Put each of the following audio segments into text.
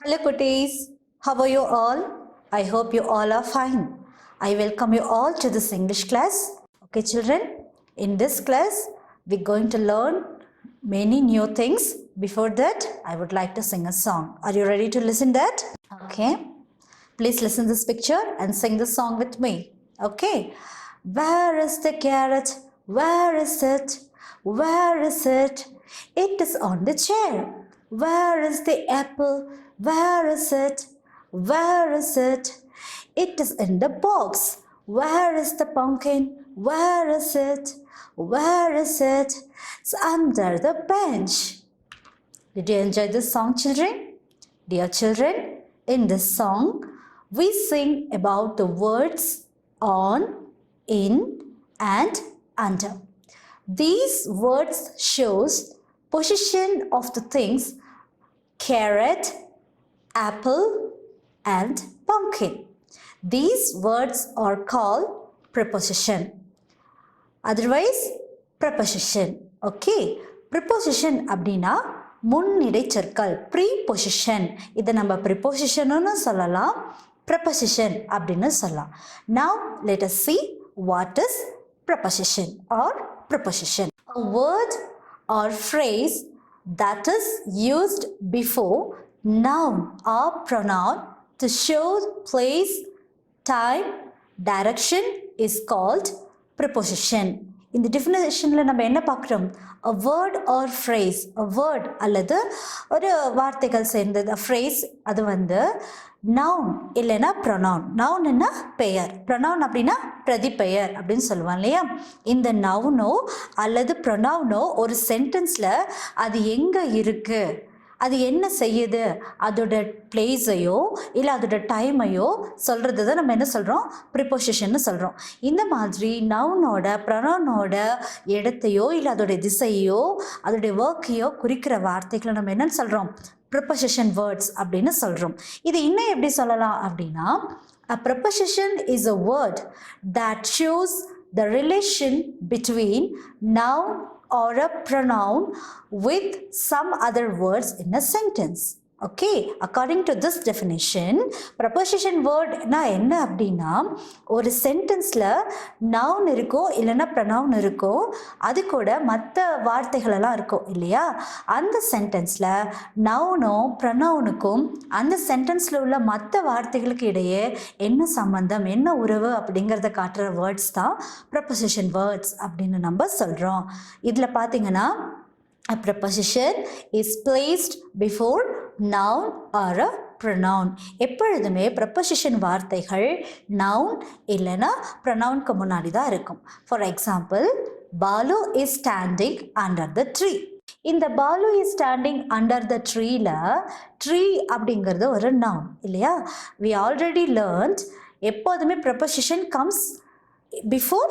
Hello, cuties. How are you all? I hope you all are fine. I welcome you all to this English class. Okay, children, in this class, we're going to learn many new things. Before that, I would like to sing a song. Are you ready to listen that? Okay. Please listen this picture and sing the song with me. Okay. Where is the carrot? Where is it? Where is it? It is on the chair. Where is the apple? Where is it? Where is it? It is in the box. Where is the pumpkin? Where is it? Where is it? It's under the bench. Did you enjoy this song, children? Dear children, in this song, we sing about the words on, in, and under. These words shows position of the things carrot, apple, and pumpkin. These words are called preposition. Otherwise, preposition. Okay. Preposition அப்படினா முன்னிடை சொற்கள். Preposition. இதை நம்ம prepositionனு சொல்லலாம். Preposition அப்படின்னு சொல்லலாம். Now, let us see what is preposition or preposition. A word or phrase that is used before noun or pronoun to show place, time, direction is called preposition. இந்த definitionல நம்ம என்ன பார்க்கிறோம்? A word or phrase, a word அல்லது ஒரு வார்த்தைகள் சேர்ந்தது a phrase அது வந்து noun இல்லைன்னா pronoun. noun என்ன பெயர், pronoun அப்படின்னா பிரதிபெயர் அப்படின்னு சொல்லுவாங்க இல்லையா? இந்த நவுனோ அல்லது pronounோ ஒரு சென்டென்ஸ்ல அது எங்க இருக்கு, அது என்ன செய்யுது, அதோட பிளேஸையோ இல்லை அதோட டைமையோ சொல்கிறது தான் நம்ம என்ன சொல்கிறோம், ப்ரிப்போசிஷன்னு சொல்கிறோம். இந்த மாதிரி நவுனோட ப்ரொனவுனோட இடத்தையோ இல்லை அதோடைய திசையோ அதோடைய ஒர்க்கையோ குறிக்கிற வார்த்தைகளை நம்ம என்னன்னு சொல்கிறோம், ப்ரிப்போசிஷன் வேர்ட்ஸ் அப்படின்னு சொல்கிறோம். இது இன்னும் எப்படி சொல்லலாம் அப்படின்னா, a preposition is a word that shows the relation between noun or a pronoun with some other words in a sentence. Okay, according to this definition, preposition word na enna அப்படினா ஒரு சென்டென்ஸ்ல noun இருக்கோ இல்லைன்னா pronoun இருக்கோ அது கூட மற்ற வார்த்தைகள் எல்லாம் இருக்கும் இல்லையா, அந்த சென்டென்ஸ்ல நவுனோ ப்ரொனவுனுக்கும் அந்த சென்டென்ஸ்ல உள்ள மற்ற வார்த்தைகளுக்கு இடையே என்ன சம்பந்தம் என்ன உறவு அப்படிங்கிறத காட்டுற வேர்ட்ஸ் தான் preposition words அப்படின்னு நம்ம சொல்றோம். இதுல பாத்தீங்கன்னா a preposition is placed before noun or a pronoun. எப்பொழுதுமே preposition வார்த்தைகள் noun இல்லைன்னா pronounக்கு முன்னாடி தான் இருக்கும். For example, Balu is standing under the tree. இந்த Balu is standing under the treeல tree அப்படிங்கிறது ஒரு noun இல்லையா? We already learned எப்போதுமே preposition comes before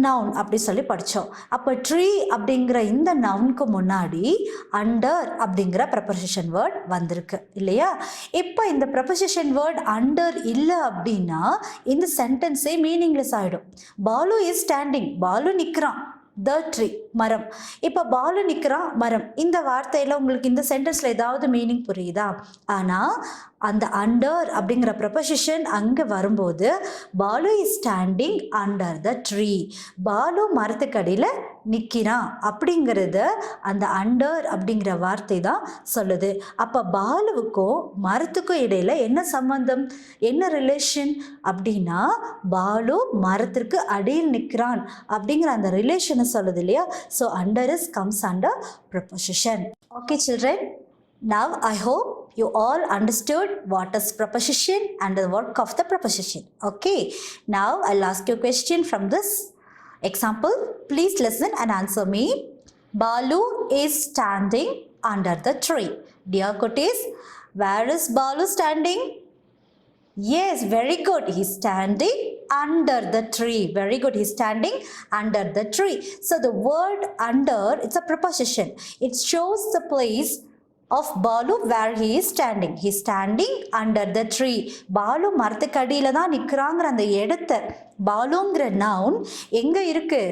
noun அப்படி சொல்லி படித்தோம். அப்போ ட்ரீ அப்படிங்கிற இந்த நவுனுக்கு முன்னாடி அண்டர் அப்படிங்கிற ப்ரெப்போசிஷன் வேர்ட் வந்திருக்கு இல்லையா? இப்போ இந்த ப்ரெப்போசிஷன் வேர்ட் அண்டர் இல்லை அப்படின்னா இந்த சென்டென்ஸே மீனிங்லெஸ் ஆகிடும். பாலு இஸ் ஸ்டாண்டிங், பாலு நிற்கிறான், த ட்ரீ மரம். இப்போ பாலு நிற்கிறான் மரம், இந்த வார்த்தையில் உங்களுக்கு இந்த சென்டென்ஸில் ஏதாவது மீனிங் புரியுதா? ஆனால் அந்த அண்டர் அப்படிங்கிற ப்ரெப்போசிஷன் அங்கே வரும்போது Balu is standing under the tree, Balu மரத்துக்கடியில் நிற்கிறான் அப்படிங்கிறது அந்த அண்டர் அப்படிங்கிற வார்த்தை தான் சொல்லுது. அப்போ பாலுவுக்கும் மரத்துக்கும் இடையில என்ன சம்பந்தம், என்ன ரிலேஷன் அப்படின்னா பாலு மரத்திற்கு அடியில் நிற்கிறான் அப்படிங்கிற அந்த ரிலேஷனை சொல்லுது இல்லையா? So under is comes under preposition. Okay children, now I hope you all understood what is preposition and the work of the preposition. Okay, now I'll ask you a question from this example. Please listen and answer me. Balu is standing under the tree. Dear cuties, where is Balu standing? Yes, very good. He's standing under the tree. Very good. He's standing under the tree. So the word under, it's a preposition. It shows the place of Balu where he is standing. He is standing under the tree. Balu மரத்துக்கு அடியில் தான் நிற்கிறாங்கிற அந்த இடத்த பாலுங்கிற noun எங்கே இருக்கு,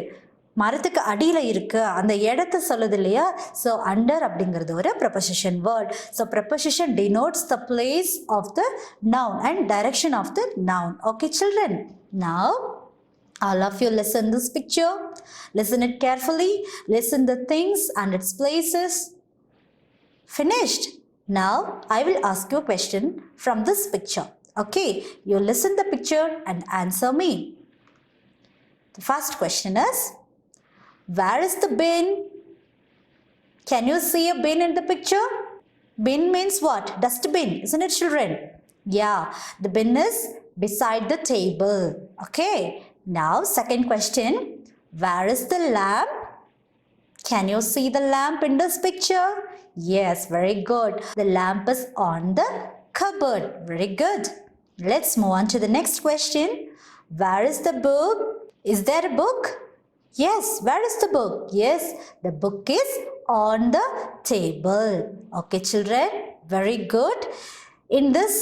மரத்துக்கு அடியில் இருக்கு அந்த இடத்தை சொல்லுது இல்லையா. ஸோ அண்டர் அப்படிங்கிறது ஒரு preposition word. So preposition denotes the place of the noun and direction of the noun. Okay children, now all of you listen this picture, listen it carefully, listen the things and its places. Finished? Now I will ask you a question from this picture. Okay, you listen the picture and answer me. The first question is, where is the bin? Can you see a bin in the picture? Bin means what? Dustbin, isn't it children? Yeah, the bin is beside the table. Okay, now second question, where is the lamp? Can you see the lamp in this picture? Yes, very good. The lamp is on the cupboard. Very good. Let's move on to the next question. Where is the book? Is there a book? Yes, where is the book? Yes, the book is on the table. Okay, children, very good. In this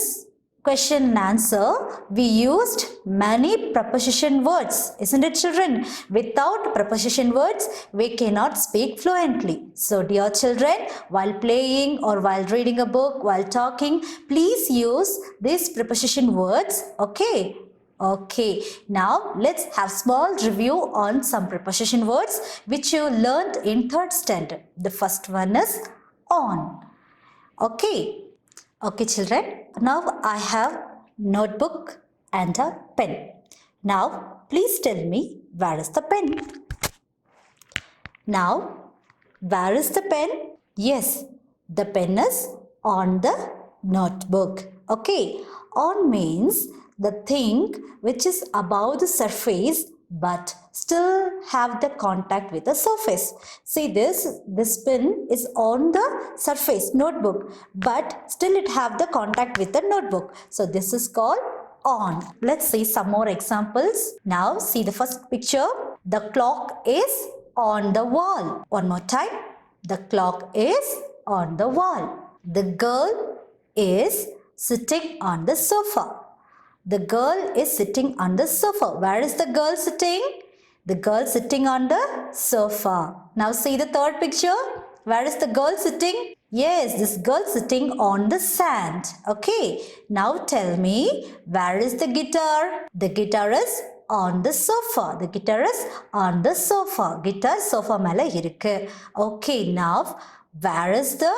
question and answer, we used many preposition words, isn't it children? Without preposition words, we cannot speak fluently. So dear children, while playing or while reading a book, while talking, please use these preposition words, okay? Okay, now let's have small review on some preposition words which you learned in 3rd standard. The first one is on. Okay. Okay children, now I have notebook and a pen. Now please tell me, where is the pen? Now where is the pen? Yes, the pen is on the notebook. Okay, on means the thing which is above the surface but still have the contact with the surface. See this pen is on the surface notebook, but still it have the contact with the notebook. So this is called on. Let's see some more examples. Now see the first picture. The clock is on the wall. One more time. The clock is on the wall. The girl is sitting on the sofa. The girl is sitting on the sofa. Where is the girl sitting? The girl sitting on the sofa. Now see the third picture. Where is the girl sitting? Yes, this girl sitting on the sand. Okay, now tell me, where is the guitar? The guitar is on the sofa. The guitar is on the sofa. Guitar sofa மேல இருக்கு. Okay, now where is the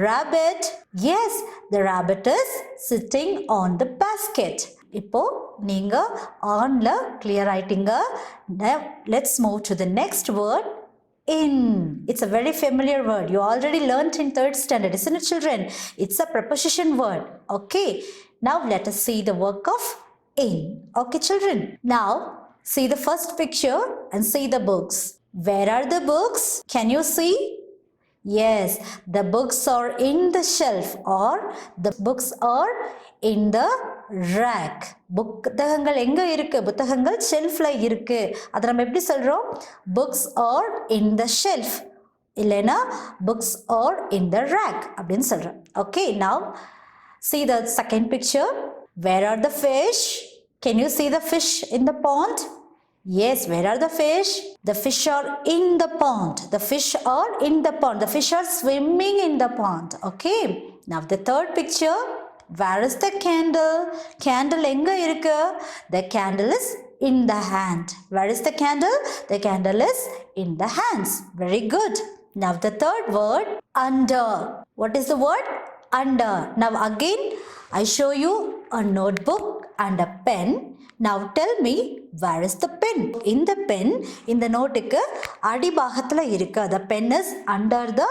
rabbit? Yes, the rabbit is sitting on the basket. இப்போ நீங்க onல clear ஆயிட்டீங்க. Now let's move to the next word, in. It's a very familiar word. You already learnt in 3rd standard, isn't it children? It's a preposition word. Okay, now let us see the work of in. Okay children, now see the first picture and see the books. Where are the books? Can you see? Yes, the books are in the shelf or the books are in the rack. புத்தகங்கள் எங்க இருக்கு? புத்தகங்கள் ஷெல்ஃப்ல இருக்கு. அதை நம்ம எப்படி சொல்றோம்? Books are in the shelf. இல்லைனா books are in the rack அப்படின்னு சொல்றோம். Okay, now see the second picture. Where are the fish? Can you see the fish in the pond? Yes, where are the fish? The fish are in the pond. The fish are in the pond. The fish are swimming in the pond. Okay. Now the third picture. Where is the candle? Candle enga irukku? The candle is in the hand. Where is the candle? The candle is in the hands. Very good. Now the third word, under. What is the word? Under. Now again, I show you a notebook and a pen. Now tell me, where is the pen? In the pen, in the notebook, அடிபாகத்துல இருக்கு. The pen is under the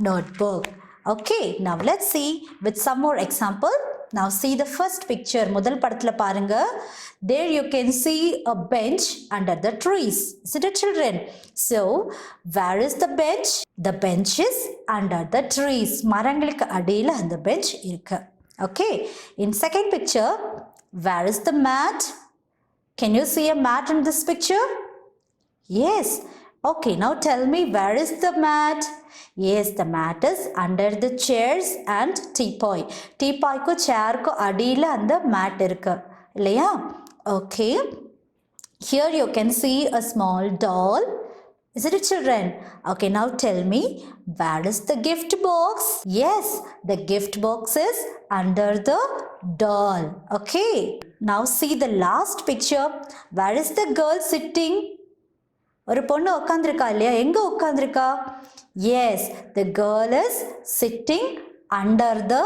notebook. Okay, now let's see with some more example. Now see the first picture. முதல் படத்துல பாருங்க. There you can see a bench under the trees. Isn't it children? So, where is the bench? The bench is under the trees. மரங்களுக்கு அடியில அந்த bench இருக்கு. Okay, in second picture, where is the mat? Can you see a mat in this picture? Yes. Okay, now tell me, where is the mat? Yes, the mat is under the chairs and teapoy. Teapoy ko chair ko adila and the mat irukku. Illaya? Okay. Here you can see a small doll Isn't it, children? Okay, now tell me, where is the gift box? Yes, the gift box is under the doll. Okay, now see the last picture. Where is the girl sitting? ஒரு பொண்ணு உட்காந்துருக்கா இல்லையா? எங்க உட்காந்துருக்கா? Yes, the girl is sitting under the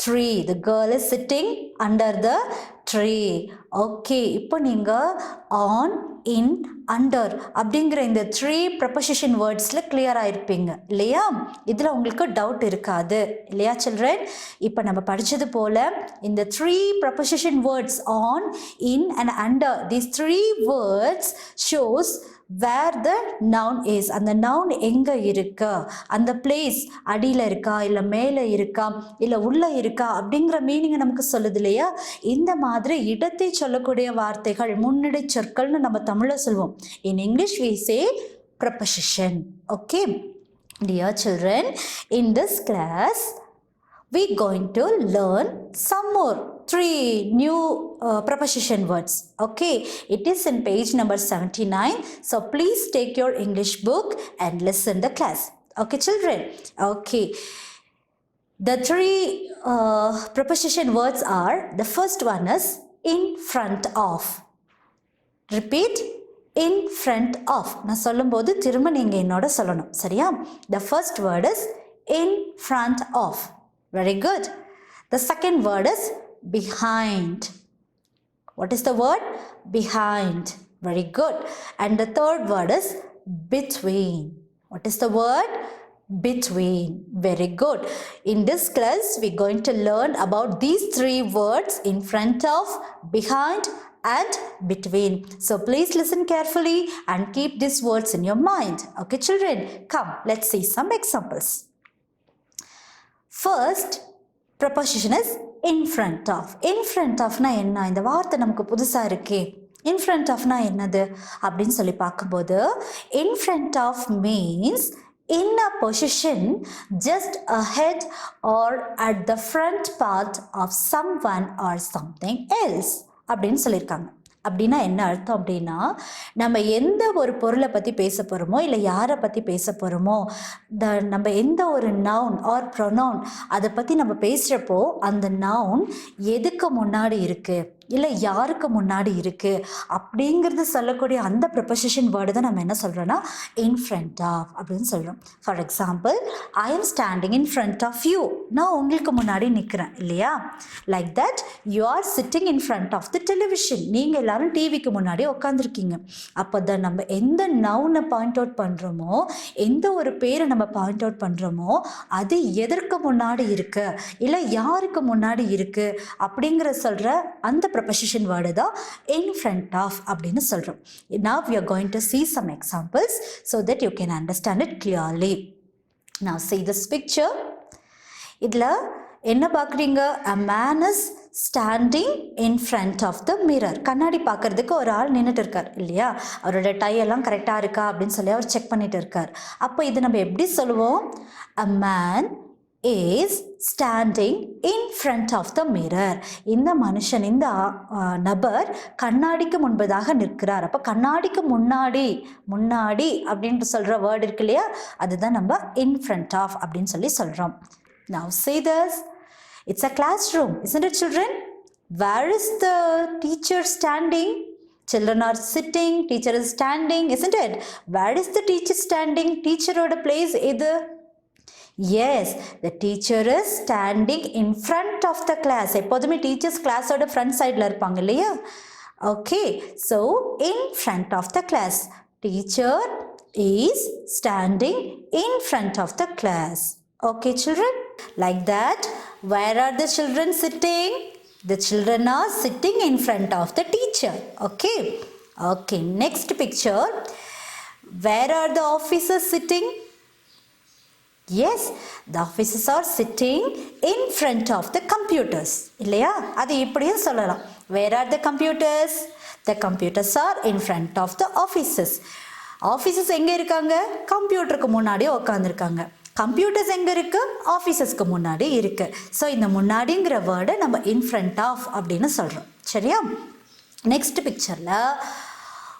tree. The girl is sitting under the tree. Okay, இப்போ நீங்க on, in, under அப்படிங்கிற இந்த 3 preposition wordsல clear ஆயிருப்பீங்க இல்லையா? இதுல உங்களுக்கு டவுட் இருக்காது இல்லையா children? இப்போ நம்ம படிச்சது போல இந்த 3 preposition words on, in and under, these 3 words shows where the noun is. அந்த noun எங்க இருக்கு, அந்த place அடியில இருக்கா இல்ல மேல இருக்கா இல்ல உள்ள இருக்கா அப்படிங்கிற மீனிங் நமக்கு சொல்லுது இல்லையா? இந்த மாதிரி இடத்தை சொல்லக்கூடிய வார்த்தைகள் முன்னிடை சொற்கள்னு நம்ம தமிழ்ல சொல்வோம். In English we say preposition. Okay, dear children, in this class we going to learn some more 3 new preposition words. Okay, it is in page number 79. So please take your English book and listen the class. Okay, children. Okay, the 3 preposition words are, the first one is in front of. Repeat, in front of. நான் சொல்லும்போது திரும்ப நீங்க என்னோட சொல்லணும், சரியா? The first word is in front of. Very good. The second word is behind. What is the word? Behind. Very good. And the third word is between. What is the word? Between. Very good. In this class, we're going to learn about these 3 words: in front of, behind, and between. So please listen carefully and keep these words in your mind. Okay, children? Come, let's see some examples. First preposition is in front of. In front of na enna? இந்த வார்த்தை நமக்கு புதுசா இருக்கே. In front of na என்னது அப்படின்னு சொல்லி பார்க்கும்போது, in front of means in a position just ahead or at the front part of someone or something else அப்படின்னு சொல்லியிருக்காங்க. அப்படின்னா என்ன அர்த்தம் அப்படின்னா, நம்ம எந்த ஒரு பொருளை பற்றி பேச போகிறோமோ இல்லை யாரை பற்றி பேச போகிறோமோ, நம்ம எந்த ஒரு நவுன் ஆர் ப்ரொனவுன் அதை பற்றி நம்ம பேசுகிறப்போ அந்த நவுன் எதுக்கு முன்னாடி இருக்குது இல்லை யாருக்கு முன்னாடி இருக்குது அப்படிங்கிறது சொல்லக்கூடிய அந்த ப்ரிப்போசிஷன் வேர்டு தான் நம்ம என்ன சொல்கிறோன்னா இன் ஃப்ரண்ட் ஆஃப் அப்படின்னு சொல்கிறோம். For example, I am standing in front of you. நான் உங்களுக்கு முன்னாடி நிற்கிறேன் இல்லையா? Like that you are sitting in front of the television. நீங்கள் எல்லாரும் டிவிக்கு முன்னாடி உட்காந்துருக்கீங்க. அப்போ தான் நம்ம எந்த நவுனை பாயிண்ட் அவுட் பண்ணுறோமோ, எந்த ஒரு பேரை நம்ம பாயிண்ட் அவுட் பண்ணுறோமோ அது எதற்கு முன்னாடி இருக்கு இல்லை யாருக்கு முன்னாடி இருக்கு அப்படிங்கிற சொல்கிற அந்த preposition word தான் in front of அப்படின்னு சொல்றோம். Now we are going to see some examples so that you can understand it clearly. Now see this picture. இதுல என்ன பார்க்குறீங்க? A man is standing in front of the mirror. கண்ணாடி பார்க்கறதுக்கு ஒரு ஆள் நின்றுட்டு இருக்கார் இல்லையா? அவரோட டை எல்லாம் கரெக்டாக இருக்கா அப்படின்னு சொல்லி அவர் செக் பண்ணிட்டு இருக்கார். அப்போ இது நம்ம எப்படி சொல்லுவோம்? A man is standing in front of the mirror. இந்த மனுஷன், இந்த நபர் கண்ணாடிக்கு முன்பதாக நிற்கிறார். அப்போ கண்ணாடிக்கு முன்னாடி முன்னாடி அப்படின்ட்டு சொல்கிற வேர்டு இருக்கு இல்லையா? அதுதான் நம்ம in front of அப்படின்னு சொல்லி சொல்கிறோம். Now see this. It's a classroom, isn't it, children? Where is the teacher standing? Children are sitting, teacher is standing, isn't it? Where is the teacher standing? Teacheroட place எது? Yes, the teacher is standing in front of the class. எப்போதுமே teachers கிளாஸோட front சைடில் இருப்பாங்க இல்லையா? Okay, so in front of the class. Teacher is standing in front of the class. Okay, children? Like that, where are the children sitting? The children are sitting in front of the teacher. Okay? Okay, next picture. Where are the officers sitting? Yes, the officers are sitting in front of the computers. இல்லையா? அது இப்படியும் சொல்லலாம். Where are the computers? The computers are in front of the offices. Offices எங்கே இருக்காங்க? கம்ப்யூட்டருக்கு முன்னாடி உட்காந்துருக்காங்க. Computers எங்கே இருக்குது? ஆஃபீஸஸ்க்கு முன்னாடி இருக்குது. ஸோ இந்த முன்னாடிங்கிற வேர்டை நம்ம இன் ஃப்ரண்ட் ஆஃப் அப்படின்னு சொல்கிறோம். சரியா? நெக்ஸ்ட் பிக்சரில்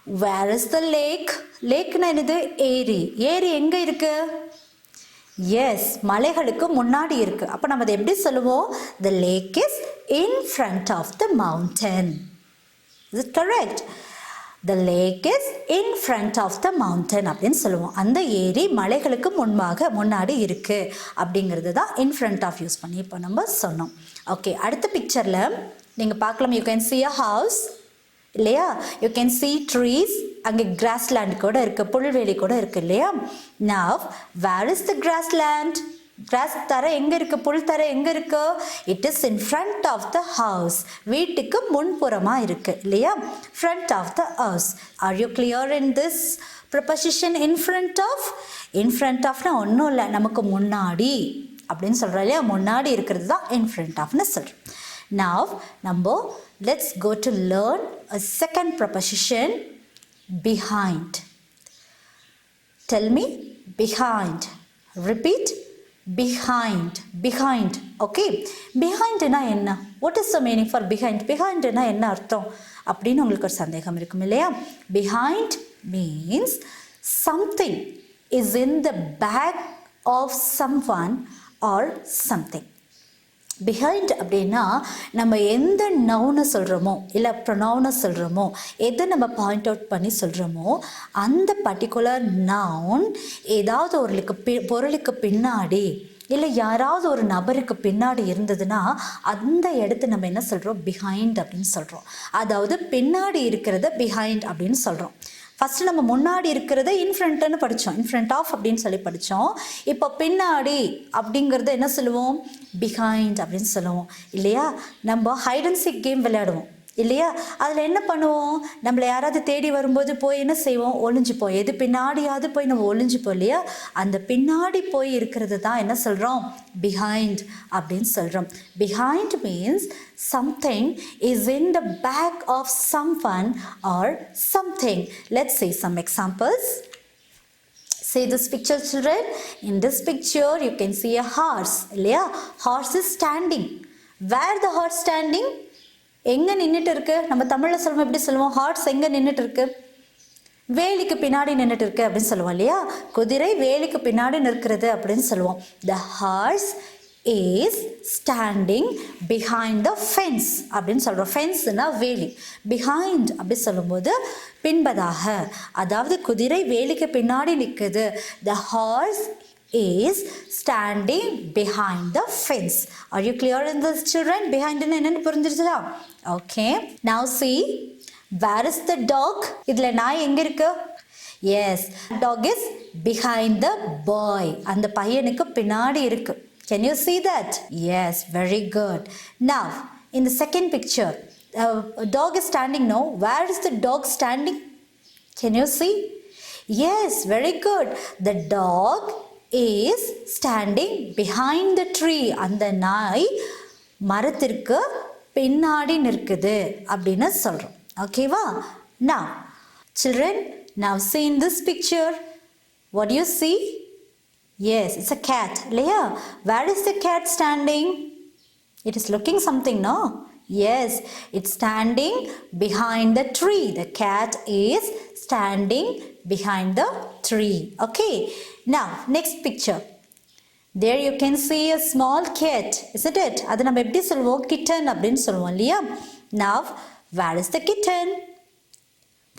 Where is the lake? லேக்னா என்னது? ஏரி. ஏரி எங்க இருக்கு? எஸ், மலைகளுக்கு முன்னாடி இருக்கு. அப்போ நம்ம அதை எப்படி சொல்லுவோம்? The lake is in front of the mountain. Is it correct? The lake is in front of the mountain அப்படின்னு சொல்லுவோம். அந்த ஏரி மலைகளுக்கு முன்னாடி இருக்கு அப்படிங்கிறது தான் in front of யூஸ் பண்ணி இப்போ நம்ம சொன்னோம். ஓகே, அடுத்த பிக்சரில் நீங்கள் பார்க்கலாம். You can see a house இல்லையா? You can see trees. அங்கே கிராஸ்லேண்ட் கூட இருக்குது, புல்வெளி கூட இருக்குது இல்லையா? Now where is the grassland? Grass தர எங்கே இருக்குது? புல் தர எங்கே இருக்குது? It is in front of the house. வீட்டுக்கு முன்புறமாக இருக்குது இல்லையா? Front of the house. Are you clear in this proposition? In front of. In front ஆஃப்னா ஒன்றும் இல்லை, நமக்கு முன்னாடி அப்படின்னு சொல்கிறோம் இல்லையா? முன்னாடி இருக்கிறது தான் இன் ஃப்ரண்ட் ஆஃப்னு சொல்கிறோம். Now let's go to learn a second preposition, behind. Tell me, behind. Repeat, behind. Behind. Okay, behind na enna? What is the meaning for behind? Behind na enna artham அப்படின்னு உங்களுக்கு ஒரு சந்தேகம் இருக்கும் இல்லையா? Behind means something is in the back of someone or something. Behind அப்படின்னா நம்ம எந்த நவுனை சொல்கிறோமோ இல்லை ப்ரொனவுனை சொல்கிறோமோ, எதை நம்ம பாயிண்ட் அவுட் பண்ணி சொல்கிறோமோ அந்த பர்டிகுலர் நவுன் ஏதாவது பொருளுக்கு பின்னாடி இல்லை யாராவது ஒரு நபருக்கு பின்னாடி இருந்ததுன்னா அந்த இடத்த நம்ம என்ன சொல்கிறோம்? பிஹைண்ட் அப்படின்னு சொல்கிறோம். அதாவது பின்னாடி இருக்கிறத பிஹைண்ட் அப்படின்னு சொல்கிறோம். ஃபஸ்ட்டு நம்ம முன்னாடி இருக்கிறத இன்ஃப்ரண்ட்டுன்னு படித்தோம், இன்ஃப்ரண்ட் ஆஃப் அப்படின்னு சொல்லி படித்தோம். இப்போ பின்னாடி அப்படிங்கிறத என்ன சொல்லுவோம்? பிஹைண்ட் அப்படின்னு சொல்லுவோம் இல்லையா? நம்ம ஹைட் அண்ட் சீக் கேம் விளையாடுவோம் இல்லையா? அதில் என்ன பண்ணுவோம்? நம்மளை யாராவது தேடி வரும்போது போய் என்ன செய்வோம்? ஒளிஞ்சுப்போம். எது பின்னாடியாவது போய் நம்ம ஒளிஞ்சுப்போம் இல்லையா? அந்த பின்னாடி போய் இருக்கிறது தான் என்ன சொல்கிறோம்? பிஹைண்ட் அப்படின்னு சொல்கிறோம். Behind means something is in the back of someone or something. Let's see some examples. See this picture, children. In this picture you can see a horse இல்லையா? Horse is standing. Where the horse standing? எங்கே நின்றுட்டு இருக்கு? நம்ம தமிழில் சொல்லுவோம், எப்படி சொல்லுவோம்? Hours எங்கே நின்றுட்டு இருக்கு? வேலிக்கு பின்னாடி நின்றுட்டு இருக்கு அப்படின்னு சொல்லுவோம் இல்லையா? குதிரை வேலிக்கு பின்னாடி நிற்கிறது அப்படின்னு சொல்லுவோம். The horse is standing behind the fence அப்படின்னு சொல்கிறோம். ஃபென்ஸ்னா வேலி. behind அப்படி சொல்லும்போது பின்பதாக, அதாவது குதிரை வேலிக்கு பின்னாடி நிற்குது. The horse is standing behind the fence. Are you clear in this, children? Behind என்னன்னு புரிஞ்சிருச்சா? Okay, now see, where is the dog? இதுல நாய் எங்க இருக்கு? Yes, dog is behind the boy. அந்த பையனுக்கு பின்னாடி இருக்கு. Can you see that? Yes, very good. Now in the second picture, dog is standing. No, where is the dog standing? Can you see? Yes, very good. The dog is standing behind the tree. அந்த நாய் மரத்திற்கு பின்னாடி நிற்குது அப்படின்னு சொல்கிறோம். ஓகேவா? Now children, now see in this picture, what do you see? Yes, it's a cat இல்லையா? Where is the cat standing? It is looking something, no? Yes, it's standing behind the tree. The cat is standing behind the tree. Okay, now next picture. There you can see a small cat, isn't it? அது நம்ம எப்படி சொல்லுவோம்? kitten அப்படின்னு சொல்லுவோம் இல்லையா? Now where is the kitten?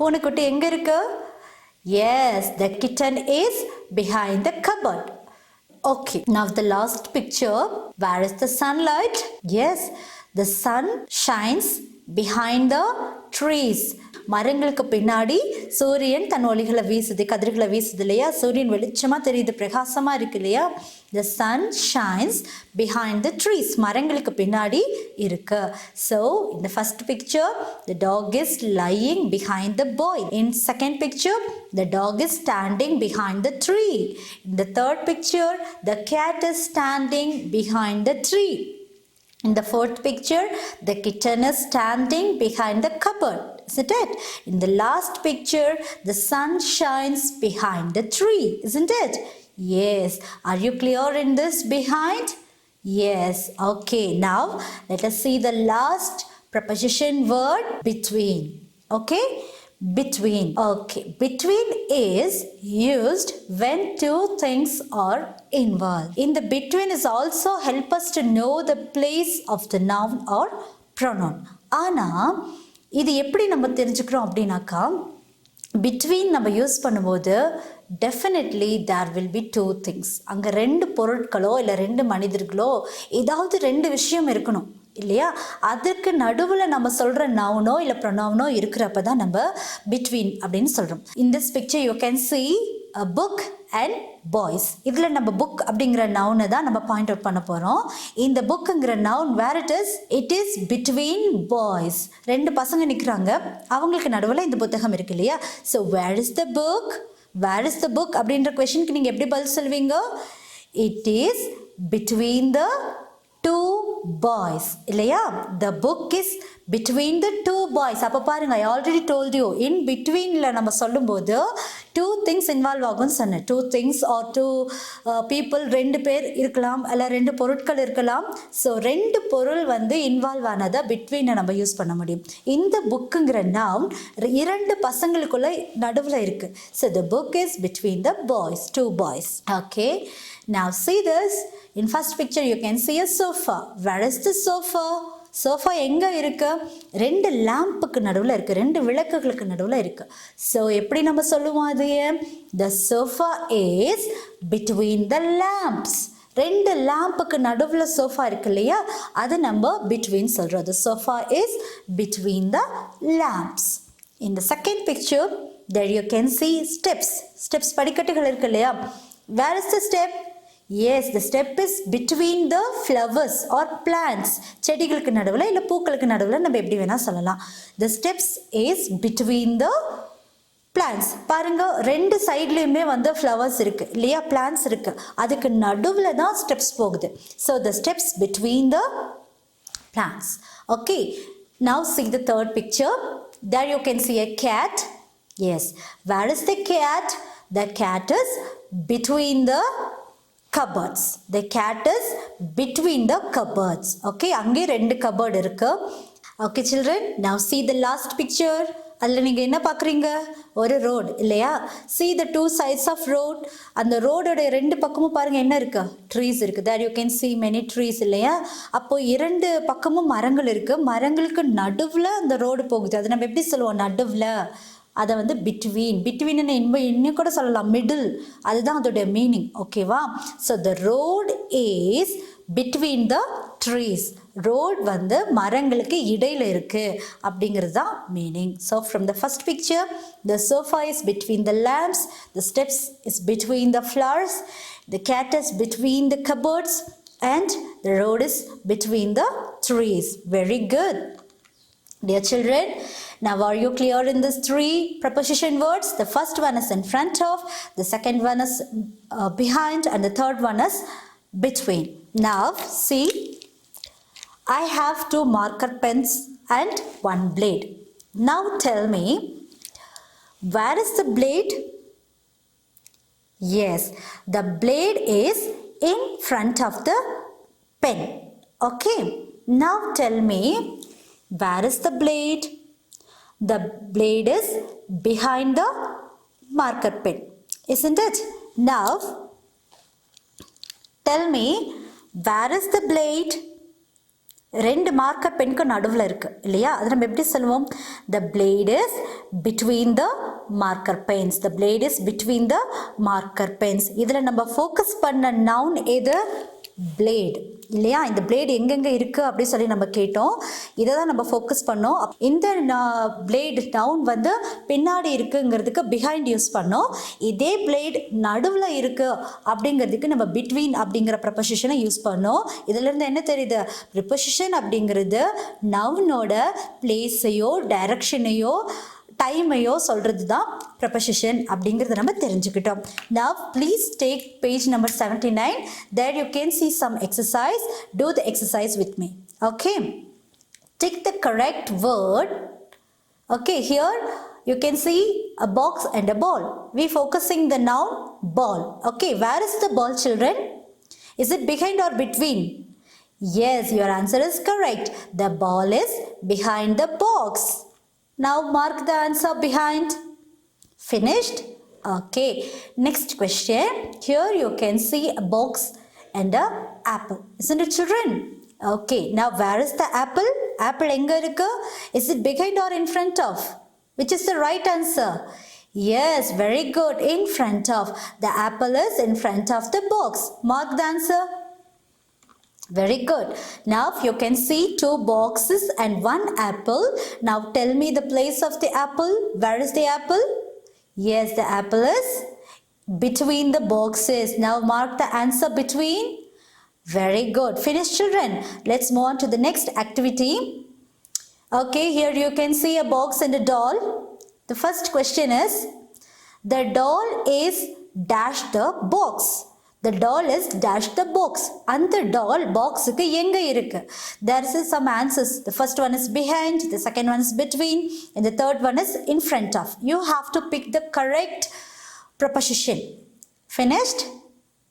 பூனைக்குட்டி எங்க இருக்கு? Yes, the kitten is behind the cupboard. Okay, now the last picture. Where is the sunlight? Yes, the sun shines behind the trees. மரங்களுக்கு பின்னாடி சூரியன் தன் ஒளிகளை வீசுது, கதிர்களை வீசுது இல்லையா? சூரியன் வெளிச்சமாக தெரியுது, பிரகாசமாக இருக்கு இல்லையா? The sun shines behind the trees. மரங்களுக்கு பின்னாடி இருக்கு. So in the first picture, the dog is lying behind the boy. In second picture, the dog is standing behind the tree. In the third picture, the cat is standing behind the tree. In the fourth picture, the kitten is standing behind the cupboard. Isn't it? In the last picture, the sun shines behind the tree. Isn't it? Yes. Are you clear in this behind? Yes. Okay. Now, let us see the last preposition word, between. Okay? Between. Okay, between is used when two things are involved. In the between is also help us to know the place of the noun or pronoun. ஆனா இது எப்படி நம்ம தெரிஞ்சுக்கிறோம் அப்படின்னாக்கா, between நம்ம use பண்ணும்போது definitely there will be two things. அங்கே ரெண்டு பொருட்களோ இல்லை ரெண்டு மனிதர்களோ ஏதாவது ரெண்டு விஷயம் இருக்கணும் இல்லையா? அதுக்கு நடுவில் நம்ம சொல்கிற நவுனோ இல்லை ப்ரொனவுனோ இருக்கிறப்ப தான் நம்ம பிட்வீன் அப்படின்னு சொல்கிறோம். In this picture you can see a book and boys. இதில் நம்ம புக் அப்படிங்கிற நவுனை தான் நம்ம பாயிண்ட் அவுட் பண்ண போகிறோம். இந்த புக்குங்கிற noun where it is between boys. ரெண்டு பசங்க நிற்கிறாங்க, அவங்களுக்கு நடுவில் இந்த புத்தகம் இருக்கு இல்லையா? So where is the book, where is the book அப்படின்ற கொஷனுக்கு நீங்கள் எப்படி பதில் சொல்வீங்க? It is between the two boys இல்லையா? The book is between the two boys. அப்போ பாருங்க, I already told you in பிட்வீனில் நம்ம சொல்லும்போது டூ திங்ஸ் இன்வால்வ் ஆகும்னு சொன்னேன். Two things are two people, ரெண்டு பேர் இருக்கலாம், அல்ல ரெண்டு பொருட்கள் இருக்கலாம். ஸோ ரெண்டு பொருள் வந்து இன்வால்வ் ஆனதை பிட்வீனை நம்ம யூஸ் பண்ண முடியும். இந்த புக்குங்கிற நவுன் இரண்டு பசங்களுக்குள்ள நடுவில் இருக்கு. So the book is between the boys, two boys. Okay, now see this. In first picture you can see a sofa. Where is the sofa? Sofa எங்கே இருக்கு? ரெண்டு லேம்புக்கு நடுவில் இருக்குது, ரெண்டு விளக்குகளுக்கு நடுவில் இருக்குது. ஸோ எப்படி நம்ம சொல்லுவோம் அது? த sofa is between the lamps. ரெண்டு லேம்புக்கு நடுவில் சோஃபா இருக்கு இல்லையா? அது நம்ம பிட்வீன் சொல்கிறோம். த sofa is between the lamps. In the second picture there you can see steps. Steps படிக்கட்டுகள் இருக்கு இல்லையா? Where is the step? Yes, the step is between the flowers or plants. செடிகளுக்கு நடுவில் இல்லை பூக்களுக்கு நடுவில் நம்ம எப்படி வேணால் சொல்லலாம். The steps is between the plants. பாருங்க, ரெண்டு சைட்லேயுமே வந்து ஃப்ளவர்ஸ் இருக்குது இல்லையா? பிளான்ஸ் இருக்குது, அதுக்கு நடுவில் தான் ஸ்டெப்ஸ் போகுது. So the steps between the plants. Okay, now see the third picture. There you can see a cat. Yes, where is the cat? The cat is between the cupboards. The cat is between the cupboards. Okay, அங்கே ரெண்டு cupboard இருக்கு. Okay children, now see the last picture. அதில் நீங்கள் என்ன பார்க்குறீங்க? ஒரு road இல்லையா? see the two sides of road. அந்த ரோடோட ரெண்டு பக்கமும் பாருங்கள் என்ன இருக்கு? ட்ரீஸ் இருக்குது. there you can see many trees இல்லையா? அப்போ இரண்டு பக்கமும் மரங்கள் இருக்குது, மரங்களுக்கு நடுவில் அந்த ரோடு போகுது. அது நம்ம எப்படி சொல்லுவோம்? நடுவில். அதை வந்து பிட்வீன், பிட்வீன் இன்னும் கூட சொல்லலாம் மிடில், அதுதான் அதோடைய மீனிங். ஓகேவா? So the road is between the trees. Road வந்து மரங்களுக்கு இடையில் இருக்குது அப்படிங்கிறது தான் meaning. So from the first picture, the sofa is between the lamps, the steps is between the flowers, the gate is between the cupboards and the road is between the trees. Very good. Dear children, now are you clear in these three preposition words? The first one is in front of, the second one is behind, and the third one is between. Now see, I have two marker pens and one blade. Now tell me, where is the blade? Yes, the blade is in front of the pen. Okay, now tell me, where is the blade? The blade is behind the marker pen, isn't it? Now tell me, where is the blade? ரெண்டு marker பென்க்கு நடுவில் இருக்கு இல்லையா? அது நம்ம எப்படி சொல்லுவோம்? The blade is between the marker pens. The blade is between the marker pens. இதில் நம்ம ஃபோக்கஸ் பண்ண நவுன் எது? blade இல்லையா? இந்த blade எங்கெங்கே இருக்குது அப்படி சொல்லி நம்ம கேட்டோம். இதை தான் நம்ம ஃபோக்கஸ் பண்ணோம். இந்த blade நவுன் வந்து பின்னாடி இருக்குங்கிறதுக்கு behind யூஸ் பண்ணோம். இதே blade நடுவில் இருக்குது அப்படிங்கிறதுக்கு நம்ம between அப்படிங்கிற ப்ரப்போசிஷனை யூஸ் பண்ணோம். இதிலேருந்து என்ன தெரியுது? ப்ரிப்போசிஷன் அப்படிங்கிறது நவுனோட பிளேஸையோ டைரக்ஷனையோ டைமையோ சொல்கிறது தான் ப்ரப்போசிஷன் அப்படிங்கிறத நம்ம தெரிஞ்சுக்கிட்டோம். Now please take page number 79. There you can see some exercise. Do the exercise with me. Okay. Take the correct word. Okay, here you can see a box and a ball. We focusing the noun ball. Okay, where is the ball, children? Is it behind or between? Yes, your answer is correct. The ball is behind the box. Now mark the answer behind. Finished? Okay. Next question. Here you can see a box and a apple. Isn't it, children? Okay. Now where is the apple? Apple enga irukku? Is it behind or in front of? Which is the right answer? Yes, very good. In front of. The apple is in front of the box. Mark the answer. Very good. Now you can see two boxes and one apple. Now tell me the place of the apple. Where is the apple? Yes, the apple is between the boxes. Now mark the answer between. Very good. Finished, children. Let's move on to the next activity. Okay, here you can see a box and a doll. The first question is, the doll is dash the box. The doll is dash the box. And the doll box ku enga irukku? There is some answers. The first one is behind, the second one is between, and the third one is in front of. You have to pick the correct preposition. Finished?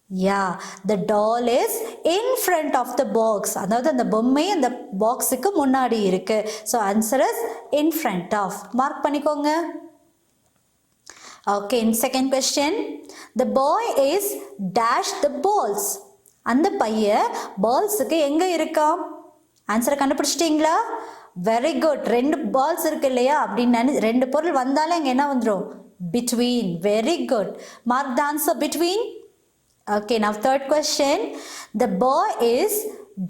Yeah, the doll is in front of the box. அதாவது அந்த பொம்மை அந்த பாக்ஸுக்கு முன்னாடி இருக்கு. So answer is in front of. Mark பண்ணிக்கோங்க. Okay, in second question, the boy is dash the balls. அந்த பையன் பால்ஸுக்கு எங்க இருக்கான்? ஆன்சரை கண்டுபிடிச்சிட்டீங்களா? Very good. ரெண்டு பால்ஸ் இருக்கு இல்லையா? அப்படின்னு ரெண்டு பொருள் வந்தாலே இங்க என்ன வந்துடும்? Between. Very good. Mark the answer between. Okay, now third question. The boy is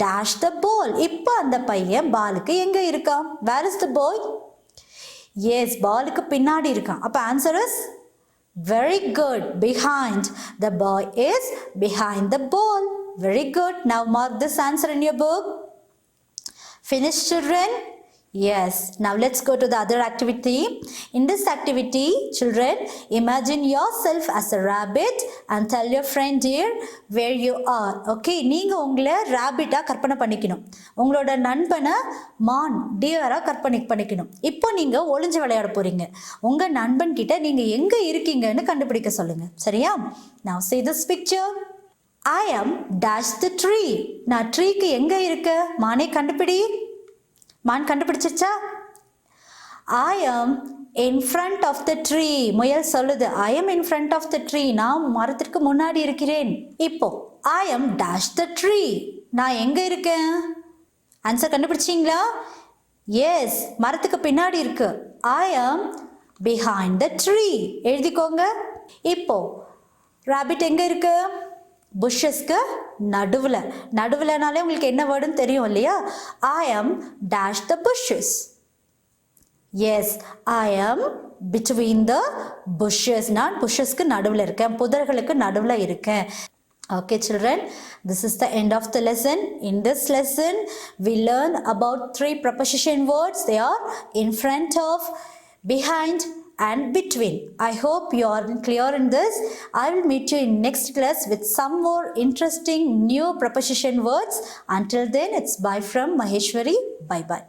dash the ball. இப்போ அந்த பையன் பாலுக்கு எங்க இருக்கான்? Where is the boy? Yes, பாலுக்கு பின்னாடி இருக்கான். அப்ப answer is very good. Behind. The boy is behind the ball. Very good. Now mark this answer in your book. Finished, children? Yes. Now let's go to the other activity. In this activity, children, imagine yourself as a rabbit and tell your friend dear where you are. Okay, நீங்க உங்களை rabbit-ஆ கற்பனை பண்ணிக்கணும். உங்களோட நண்பனை மான் டியரா கற்பனை பண்ணிக்கணும். இப்போ நீங்க ஒளிஞ்சு விளையாட போறீங்க. உங்க நண்பன் கிட்ட நீங்க எங்க இருக்கீங்கன்னு கண்டுபிடிக்க சொல்லுங்க. சரியா? Now see this picture. I am dash the tree. நான் ட்ரீக்கு எங்க இருக்கு? மானே கண்டுபிடி. மான் கண்டுபிடிச்சிருச்சா? I am in front of the tree. முயல் சொல்லுது I am in front of the tree. நான் மரத்திற்கு முன்னாடி இருக்கிறேன். இப்போ I am dash the tree. நான் எங்க இருக்கேன்? ஆன்சர் கண்டுபிடிச்சிங்களா? எஸ், மரத்துக்கு பின்னாடி இருக்கு. I am behind the tree. எழுதிக்கோங்க. இப்போ ராபிட் எங்க இருக்கு? புஷ்ஷஸ்க்கு நடுவில். நடுவில்னாலே உங்களுக்கு என்ன வேர்டுன்னு தெரியும் இல்லையா? I am dash the bushes. Yes, I am between the bushes. நான் புஷ்ஷஸ்க்கு நடுவில் இருக்கேன், புதர்களுக்கு நடுவில் இருக்கேன். Okay, children, this is the end of the lesson. In this lesson, we learn about 3 preposition words. They are in front of, behind, and between. I hope you are clear in this. I will meet you in next class with some more interesting new preposition words. Until then, it's bye from Maheshwari. Bye bye.